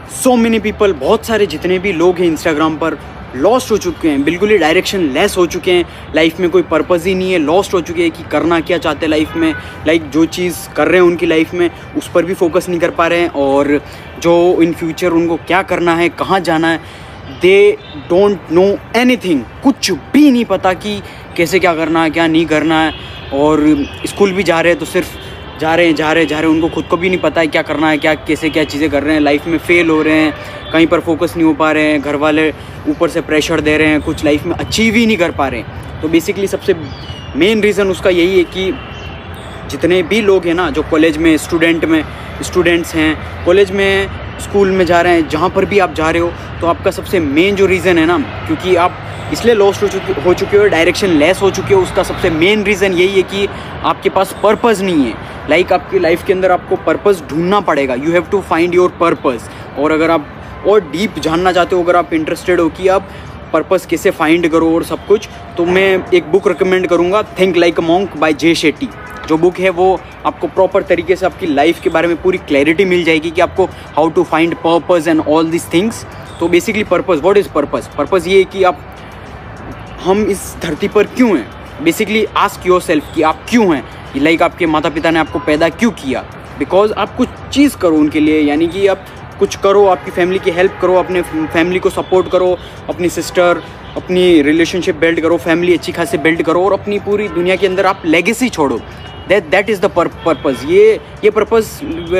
So many people, बहुत सारे जितने भी लोग हैं इंस्टाग्राम पर लॉस्ट हो चुके हैं, बिल्कुल ही डायरेक्शन लेस हो चुके हैं, लाइफ में कोई पर्पज़ ही नहीं है, लॉस्ट हो चुके हैं कि करना क्या चाहते हैं लाइफ में, लाइक जो चीज़ कर रहे हैं उनकी लाइफ में उस पर भी फोकस नहीं कर पा रहे हैं, और जो इन फ्यूचर उनको क्या करना है, कहाँ जाना है, दे डोंट नो एनीथिंग, कुछ भी नहीं पता कि कैसे क्या करना है, क्या नहीं करना है। और स्कूल भी जा रहे हैं तो सिर्फ जा रहे हैं, उनको खुद को भी नहीं पता है क्या करना है, क्या कैसे क्या चीज़ें कर रहे हैं, लाइफ में फेल हो रहे हैं, कहीं पर फोकस नहीं हो पा रहे हैं, घर वाले ऊपर से प्रेशर दे रहे हैं, कुछ लाइफ में अचीव ही नहीं कर पा रहे हैं। तो बेसिकली सबसे मेन रीज़न उसका यही है कि जितने भी लोग हैं ना, जो कॉलेज में स्टूडेंट्स हैं, कॉलेज में, स्कूल में जा रहे हैं, जहाँ पर भी आप जा रहे हो, तो आपका सबसे मेन जो रीज़न है ना, क्योंकि आप इसलिए लॉस्ट हो चुके हो, डायरेक्शन लेस हो चुके हो, उसका सबसे मेन रीज़न यही है कि आपके पास पर्पज़ नहीं है। लाइक आपकी लाइफ के अंदर आपको पर्पज़ ढूंढना पड़ेगा, you have to find your purpose. और अगर आप और डीप जानना चाहते हो, अगर आप इंटरेस्टेड हो कि आप पर्पज़ कैसे फाइंड करो और सब कुछ, तो मैं एक बुक रिकमेंड करूँगा, think like a monk by Jay Shetty. जो बुक है वो आपको प्रॉपर तरीके से आपकी लाइफ के बारे में पूरी क्लैरिटी मिल जाएगी कि आपको how to find purpose and all this things. तो basically purpose, what is purpose? Purpose ये है कि हम इस धरती पर क्यों हैं। बेसिकली आस्क योर सेल्फ कि आप क्यों हैं, लाइक आपके माता पिता ने आपको पैदा क्यों किया, बिकॉज आप कुछ चीज़ करो उनके लिए, यानी कि आप कुछ करो, आपकी फैमिली की हेल्प करो, अपने फैमिली को सपोर्ट करो, अपनी सिस्टर, अपनी रिलेशनशिप बिल्ड करो, फैमिली अच्छी खासी बिल्ड करो, और अपनी पूरी दुनिया के अंदर आप लेगेसी छोड़ो। That is the purpose. ये पर्पज़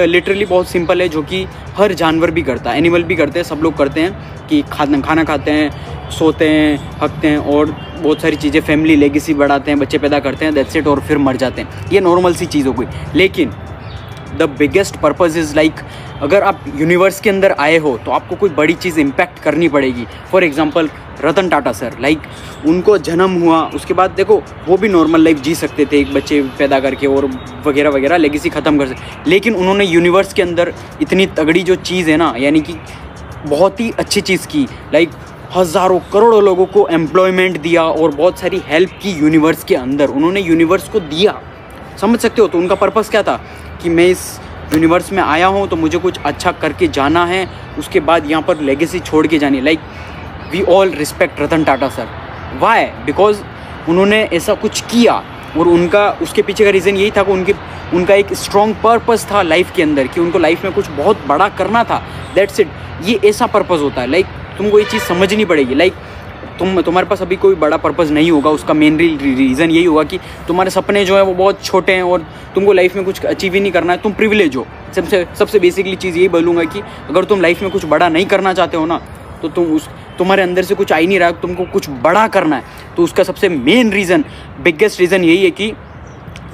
लिटरली बहुत सिंपल है, जो कि हर जानवर भी करता है, एनिमल भी करते हैं, सब लोग करते हैं कि खाना खाते हैं, सोते हैं, हकते हैं, और बहुत सारी चीज़ें, फैमिली लेगेसी बढ़ाते हैं, बच्चे पैदा करते हैं, दैट्स इट, और फिर मर जाते हैं। ये नॉर्मल सी चीज़ हो गई। लेकिन the biggest purpose is like, अगर आप यूनिवर्स के अंदर आए हो तो आपको कोई बड़ी चीज़ इम्पैक्ट करनी पड़ेगी। For example Ratan Tata sir, like उनको जन्म हुआ, उसके बाद देखो वो भी नॉर्मल लाइफ जी सकते थे, एक बच्चे पैदा करके और वगैरह वगैरह, लेगेसी ख़त्म कर सकते, लेकिन उन्होंने यूनिवर्स के अंदर इतनी तगड़ी जो चीज़ है ना, यानी कि बहुत ही अच्छी चीज़ की, लाइक हज़ारों करोड़ों लोगों को एम्प्लॉयमेंट दिया और बहुत सारी हेल्प की यूनिवर्स के अंदर, उन्होंने यूनिवर्स को दिया, समझ सकते हो। तो उनका पर्पज़ क्या था कि मैं इस यूनिवर्स में आया हूँ तो मुझे कुछ अच्छा करके जाना है, उसके बाद यहाँ पर लेगेसी छोड़ के जानी है। Like we all respect Ratan Tata sir. Why? Because उन्होंने ऐसा कुछ किया, और उनका उसके पीछे का रीज़न यही था कि उनका एक स्ट्रॉन्ग पर्पज़ था लाइफ के अंदर, कि उनको लाइफ में कुछ बहुत बड़ा करना था। That's it. ये ऐसा पर्पज़ होता है। लाइक तुमको ये चीज़ समझनी पड़ेगी। लाइक तुम्हारे पास अभी कोई बड़ा पर्पज़ नहीं होगा, उसका मेन रीज़न यही होगा कि तुम्हारे सपने जो है वो बहुत छोटे हैं और तुमको लाइफ में कुछ अचीव ही नहीं करना है, तुम प्रिविलेज हो। सबसे बेसिकली चीज़ यही बोलूँगा कि अगर तुम लाइफ में कुछ बड़ा नहीं करना चाहते हो ना, तो तुम्हारे अंदर से कुछ आ ही नहीं रहा, तुमको कुछ बड़ा करना है, तो उसका सबसे मेन रीज़न, बिगेस्ट रीज़न यही है कि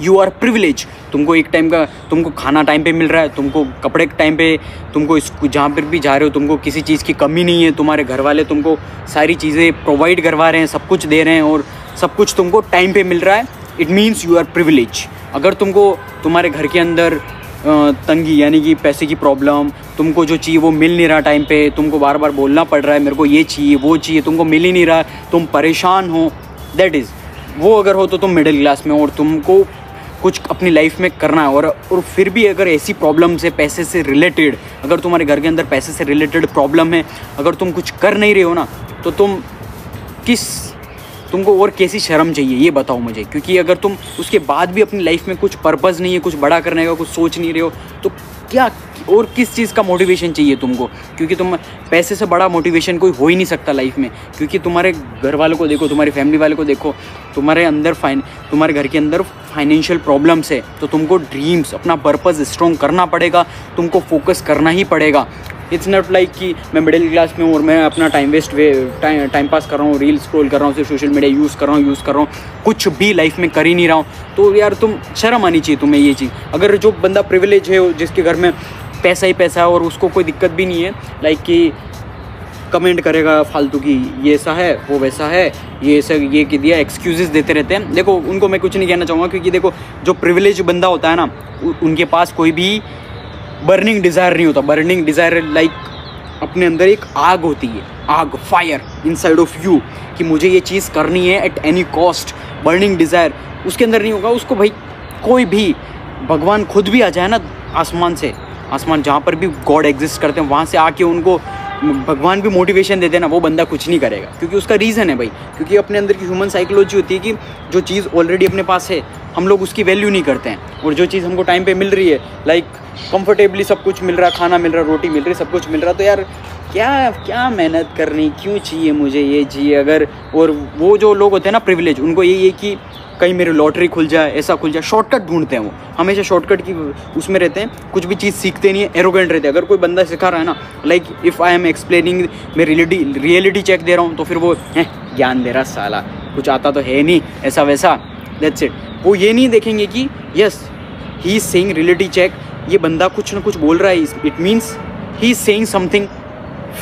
यू आर प्रिविलेज। तुमको एक टाइम का, तुमको खाना टाइम पे मिल रहा है, तुमको कपड़े टाइम पे, तुमको जहाँ पर भी जा रहे हो तुमको किसी चीज़ की कमी नहीं है, तुम्हारे घर वाले तुमको सारी चीज़ें प्रोवाइड करवा रहे हैं, सब कुछ दे रहे हैं, और सब कुछ तुमको टाइम पे मिल रहा है। It means you are privilege. अगर तुमको तुम्हारे घर के अंदर तंगी, यानी कि पैसे की प्रॉब्लम, तुमको जो चाहिए वो मिल नहीं रहा टाइम पे, तुमको बार बार बोलना पड़ रहा है मेरे को ये चाहिए वो चाहिए, तुमको मिल ही नहीं रहा, तुम परेशान हो, दैट इज़ वो अगर हो तो तुम मिडिल क्लास में, और तुमको कुछ अपनी लाइफ में करना है। और फिर भी अगर ऐसी प्रॉब्लम्स है पैसे से रिलेटेड, अगर तुम्हारे घर के अंदर पैसे से रिलेटेड प्रॉब्लम है, अगर तुम कुछ कर नहीं रहे हो ना, तो तुमको और कैसी शर्म चाहिए ये बताओ मुझे। क्योंकि अगर तुम उसके बाद भी अपनी लाइफ में कुछ पर्पज़ नहीं है, कुछ बड़ा करने का कुछ सोच नहीं रहे हो, तो क्या और किस चीज़ का मोटिवेशन चाहिए तुमको? क्योंकि तुम पैसे से बड़ा मोटिवेशन कोई हो ही नहीं सकता लाइफ में। क्योंकि तुम्हारे घर वालों को देखो, तुम्हारी फैमिली वालों को देखो, तुम्हारे घर के अंदर फाइनेंशियल प्रॉब्लम्स है, तो तुमको ड्रीम्स, अपना पर्पज़ स्ट्रॉन्ग करना पड़ेगा, तुमको फोकस करना ही पड़ेगा। इट्स नॉट लाइक कि मैं मिडिल क्लास में हूँ और मैं अपना टाइम पास कर रहा हूँ, रील स्क्रॉल कर रहा हूँ, सिर्फ सोशल मीडिया यूज़ कर रहा हूँ, कुछ भी लाइफ में कर ही नहीं रहा हूँ। तो यार तुम शर्म आनी चाहिए तुम्हें ये चीज़। अगर जो बंदा प्रिविलेज है, जिसके घर में पैसा ही पैसा है और उसको कोई दिक्कत भी नहीं है, लाइक कि कमेंट करेगा फालतू की, ये ऐसा है वो वैसा है, ये ऐसा ये कि दिया, एक्सक्यूज़ेस देते रहते हैं। देखो उनको मैं कुछ नहीं कहना चाहूँगा, क्योंकि देखो जो प्रिविलेज बंदा होता है ना, उनके पास कोई भी बर्निंग डिज़ायर नहीं होता। बर्निंग डिज़ायर लाइक अपने अंदर एक आग होती है, आग, फायर इनसाइड ऑफ यू, कि मुझे ये चीज़ करनी है at any cost. Burning desire उसके अंदर नहीं होगा। उसको भाई कोई भी, भगवान खुद भी आ जाए ना आसमान से, आसमान जहाँ पर भी गॉड एग्जिस्ट करते हैं वहाँ से आके उनको भगवान भी मोटिवेशन देते हैं ना, वो बंदा कुछ नहीं करेगा, क्योंकि उसका रीज़न है भाई, क्योंकि अपने अंदर की ह्यूमन साइकोलॉजी होती है कि जो चीज़ ऑलरेडी अपने पास है हम लोग उसकी वैल्यू नहीं करते हैं, और जो चीज़ हमको टाइम पे मिल रही है, लाइक कंफर्टेबली सब कुछ मिल रहा है, खाना मिल रहा है, रोटी मिल रही है, सब कुछ मिल रहा है, तो यार क्या मेहनत करनी, क्यों चाहिए मुझे ये चाहिए अगर। और वो जो लोग होते हैं ना प्रिविलेज, उनको यही है कि कहीं मेरी लॉटरी खुल जाए, ऐसा खुल जाए, शॉर्टकट ढूंढते हैं, वो हमेशा शॉर्टकट की उसमें रहते हैं, कुछ भी चीज़ सीखते नहीं है, एरोगेंट रहते हैं। अगर कोई बंदा सिखा रहा है ना, like if I am explaining, मैं रियलिटी चेक दे रहा हूँ, तो फिर वो ज्ञान दे रहा साला, कुछ आता तो है नहीं, ऐसा वैसा, दैट्स इट। वो ये नहीं देखेंगे कि yes he is saying reality check, ये बंदा कुछ ना कुछ बोल रहा है, it means he is saying something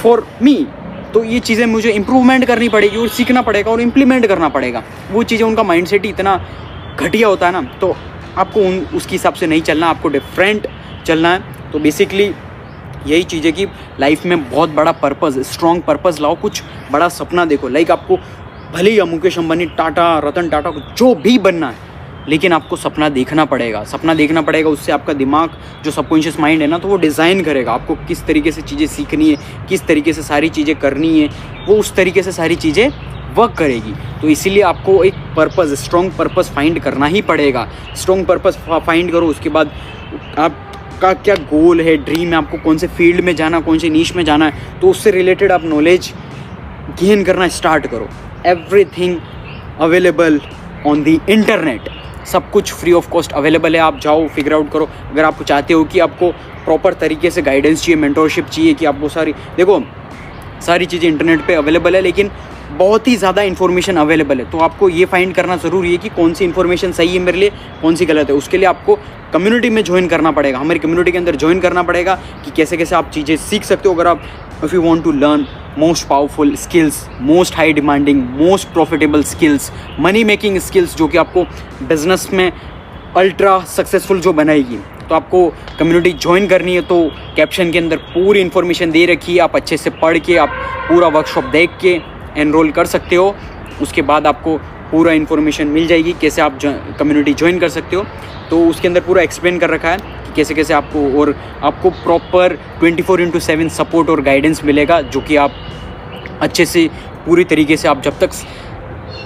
for me. तो ये चीज़ें मुझे इम्प्रूवमेंट करनी पड़ेगी और सीखना पड़ेगा और इम्प्लीमेंट करना पड़ेगा। वो चीज़ें, उनका माइंडसेट ही इतना घटिया होता है ना, तो आपको उसके हिसाब से नहीं चलना, आपको डिफरेंट चलना है। तो बेसिकली यही चीज़ है कि लाइफ में बहुत बड़ा पर्पज़, स्ट्रॉन्ग पर्पज़ लाओ, कुछ बड़ा सपना देखो। लाइक आपको भले ही मुकेश अंबानी, टाटा, रतन टाटा, जो भी बनना है, लेकिन आपको सपना देखना पड़ेगा, सपना देखना पड़ेगा। उससे आपका दिमाग, जो सबकॉन्शियस माइंड है ना, तो वो डिज़ाइन करेगा आपको किस तरीके से चीज़ें सीखनी है, किस तरीके से सारी चीज़ें करनी है, वो उस तरीके से सारी चीज़ें वर्क करेगी। तो इसीलिए आपको एक पर्पज़, स्ट्रॉन्ग पर्पज़ फाइंड करना ही पड़ेगा। स्ट्रॉन्ग पर्पज़ फाइंड करो, उसके बाद आपका क्या गोल है, ड्रीम है, आपको कौन से फील्ड में जाना, कौन से नीश में जाना है, तो उससे रिलेटेड आप नॉलेज गेन करना स्टार्ट करो। Everything available on the internet, सब कुछ फ्री ऑफ कॉस्ट अवेलेबल है, आप जाओ फिगर आउट करो। अगर आप चाहते हो कि आपको प्रॉपर तरीके से गाइडेंस चाहिए, मेंटोरशिप चाहिए, कि आपको सारी चीज़ें इंटरनेट पे अवेलेबल है, लेकिन बहुत ही ज़्यादा इन्फॉर्मेशन अवेलेबल है। तो आपको ये फाइंड करना ज़रूरी है कि कौन सी इन्फॉर्मेशन सही है मेरे लिए, कौन सी गलत है। उसके लिए आपको कम्युनिटी में ज्वाइन करना पड़ेगा, हमारी कम्युनिटी के अंदर ज्वाइन करना पड़ेगा कि कैसे कैसे आप चीज़ें सीख सकते हो। अगर आप if you want to learn most powerful skills, most high demanding, most profitable skills, money making skills, जो कि आपको बिजनेस में अल्ट्रा सक्सेसफुल जो बनाएगी, तो आपको कम्युनिटी ज्वाइन करनी है। तो कैप्शन के अंदर पूरी इन्फॉर्मेशन दे रखी है, आप अच्छे से पढ़ के, आप पूरा वर्कशॉप देख के एनरोल कर सकते हो। उसके बाद आपको पूरा इन्फॉर्मेशन मिल जाएगी कैसे आप कम्युनिटी ज्वाइन कर सकते हो। तो उसके अंदर पूरा एक्सप्लेन कर रखा है कि कैसे कैसे आपको, और आपको प्रॉपर 24/7 सपोर्ट और गाइडेंस मिलेगा, जो कि आप अच्छे से पूरी तरीके से, आप जब तक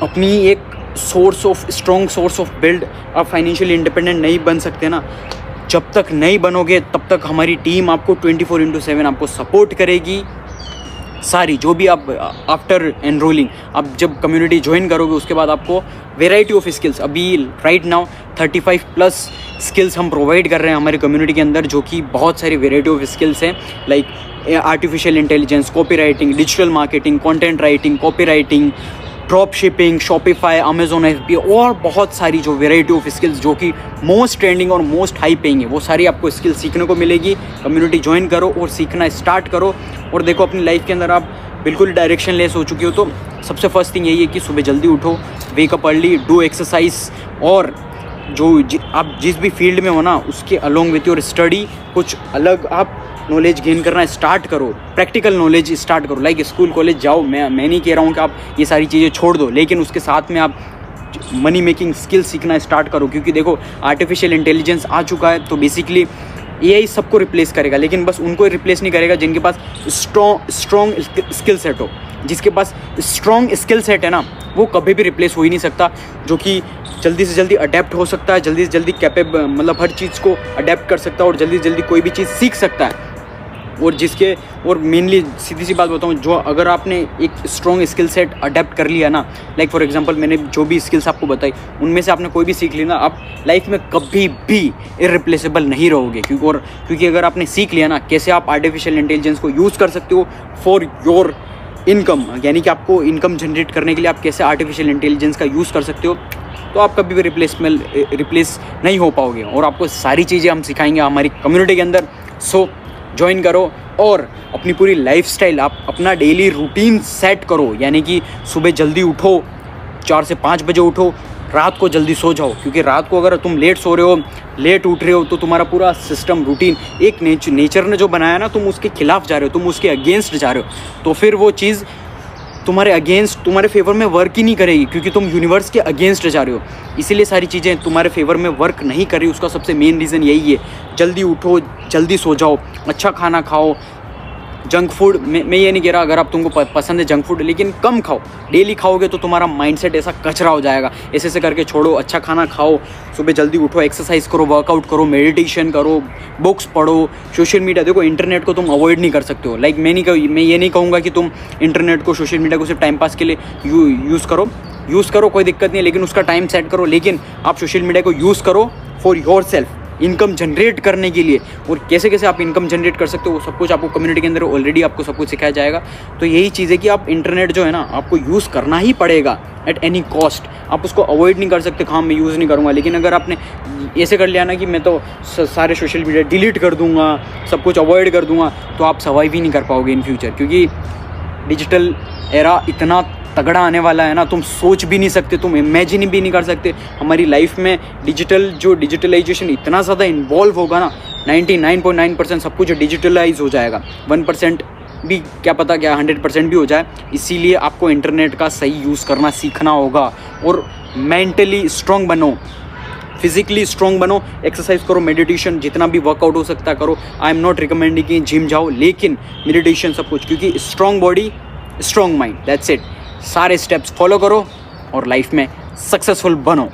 अपनी एक स्ट्रॉन्ग सोर्स ऑफ बिल्ड, आप फाइनेंशियली इंडिपेंडेंट नहीं बन सकते ना, जब तक नहीं बनोगे तब तक हमारी टीम आपको 24/7 आपको सपोर्ट करेगी। सारी जो भी आप आफ्टर एनरोलिंग, आप जब कम्युनिटी ज्वाइन करोगे, उसके बाद आपको वेराइटी ऑफ स्किल्स, अभी राइट नाउ 35+ स्किल्स हम प्रोवाइड कर रहे हैं हमारी कम्युनिटी के अंदर, जो कि बहुत सारी वेराइटी ऑफ स्किल्स हैं, like artificial intelligence, copy writing, digital marketing, content writing, copy writing, drop shipping, Shopify, Amazon FBA, और बहुत सारी जो वेराइटी ऑफ स्किल्स जो कि मोस्ट ट्रेंडिंग और मोस्ट हाई पेइंग है, वो सारी आपको स्किल्स सीखने को मिलेगी। कम्युनिटी ज्वाइन करो और सीखना स्टार्ट करो। और देखो, अपनी लाइफ के अंदर आप बिल्कुल डायरेक्शन लेस हो चुके हो, तो सबसे फर्स्ट थिंग यही है कि सुबह जल्दी उठो, वेकअप अर्ली, डू एक्सरसाइज, और आप जिस भी फील्ड में हो ना, उसके अलोंग विथ योर स्टडी कुछ अलग आप नॉलेज गेन करना स्टार्ट करो, प्रैक्टिकल नॉलेज स्टार्ट करो। लाइक स्कूल कॉलेज जाओ, मैं नहीं कह रहा हूँ कि आप ये सारी चीज़ें छोड़ दो, लेकिन उसके साथ में आप मनी मेकिंग स्किल सीखना स्टार्ट करो। क्योंकि देखो, आर्टिफिशियल इंटेलिजेंस आ चुका है, तो बेसिकली AI सबको रिप्लेस करेगा, लेकिन बस उनको रिप्लेस नहीं करेगा जिनके पास स्ट्रॉन्ग स्किल सेट हो। जिसके पास स्ट्रॉन्ग स्किल सेट है ना, वो कभी भी रिप्लेस हो ही नहीं सकता, जो कि जल्दी से जल्दी अडेप्ट हो सकता है, जल्दी से जल्दी कैपेबल, मतलब हर चीज़ को अडेप्ट कर सकता है, और जल्दी से जल्दी कोई भी चीज़ सीख सकता है। और मेनली सीधी सी बात बताऊँ, जो अगर आपने एक स्ट्रॉन्ग स्किल सेट अडेप्ट कर लिया ना, लाइक फॉर एग्जांपल मैंने जो भी स्किल्स आपको बताई, उनमें से आपने कोई भी सीख ली ना, आप लाइफ में कभी भी इररिप्लेसेबल नहीं रहोगे। क्योंकि अगर आपने सीख लिया ना कैसे आप आर्टिफिशियल इंटेलिजेंस को यूज़ कर सकते हो फॉर योर इनकम, यानी कि आपको इनकम जनरेट करने के लिए आप कैसे आर्टिफिशियल इंटेलिजेंस का यूज़ कर सकते हो, तो आप कभी भी रिप्लेस नहीं हो पाओगे। और आपको सारी चीज़ें हम सिखाएंगे हमारी कम्युनिटी के अंदर। सो ज्वाइन करो और अपनी पूरी लाइफस्टाइल, आप अपना डेली रूटीन सेट करो, यानी कि सुबह जल्दी उठो, 4 से 5 बजे उठो, रात को जल्दी सो जाओ। क्योंकि रात को अगर तुम लेट सो रहे हो, लेट उठ रहे हो, तो तुम्हारा पूरा सिस्टम, रूटीन, एक नेचर ने जो बनाया ना, तुम उसके खिलाफ जा रहे हो, तुम उसके अगेंस्ट जा रहे हो, तो फिर वो चीज़ तुम्हारे अगेंस्ट, तुम्हारे फेवर में वर्क ही नहीं करेगी, क्योंकि तुम यूनिवर्स के अगेंस्ट जा रहे हो। इसीलिए सारी चीज़ें तुम्हारे फेवर में वर्क नहीं कर रही। उसका सबसे मेन रीज़न यही है, जल्दी उठो, जल्दी सो जाओ, अच्छा खाना खाओ। जंक फूड मैं ये नहीं कह रहा, अगर आप तुमको पसंद है जंक फूड, लेकिन कम खाओ। डेली खाओगे तो तुम्हारा माइंडसेट ऐसा कचरा हो जाएगा। ऐसे ऐसे करके छोड़ो, अच्छा खाना खाओ, सुबह जल्दी उठो, एक्सरसाइज करो, वर्कआउट करो, मेडिटेशन करो, बुक्स पढ़ो। सोशल मीडिया, देखो इंटरनेट को तुम अवॉइड नहीं कर सकते हो। लाइक मैं ये नहीं कहूँगा कि तुम इंटरनेट को, सोशल मीडिया को सिर्फ टाइम पास के लिए यूज़ करो, कोई दिक्कत नहीं है, लेकिन उसका टाइम सेट करो। लेकिन आप सोशल मीडिया को यूज़ करो for your self, income generate करने के लिए। और कैसे कैसे आप इनकम जनरेट कर सकते हो वो सब कुछ आपको कम्युनिटी के अंदर ऑलरेडी आपको सब कुछ सिखाया जाएगा। तो यही चीज़ है कि आप इंटरनेट जो है ना, आपको यूज़ करना ही पड़ेगा एट एनी कॉस्ट। आप उसको अवॉइड नहीं कर सकते, हाँ मैं यूज़ नहीं करूँगा। लेकिन अगर आपने ऐसे कर लिया ना कि मैं तो सारे सोशल मीडिया डिलीट कर दूँगा, सब कुछ अवॉइड कर दूँगा, तो आप सर्वाइव ही नहीं कर पाओगे इन फ्यूचर। क्योंकि डिजिटल एरा इतना तगड़ा आने वाला है ना, तुम सोच भी नहीं सकते, तुम इमेजिन भी नहीं कर सकते। हमारी लाइफ में डिजिटलाइजेशन इतना ज़्यादा इन्वॉल्व होगा ना, 99.9% सब कुछ डिजिटलाइज हो जाएगा। 1% भी क्या पता, क्या 100% भी हो जाए। इसीलिए आपको इंटरनेट का सही यूज़ करना सीखना होगा। और मेंटली स्ट्रॉन्ग बनो, फिजिकली स्ट्रॉन्ग बनो, एक्सरसाइज करो, मेडिटेशन, जितना भी वर्कआउट हो सकता है करो। आई एम नॉट रिकमेंडिंग कि जिम जाओ, लेकिन मेडिटेशन सब कुछ, क्योंकि strong body strong mind, that's it. सारे स्टेप्स फॉलो करो और लाइफ में सक्सेसफुल बनो।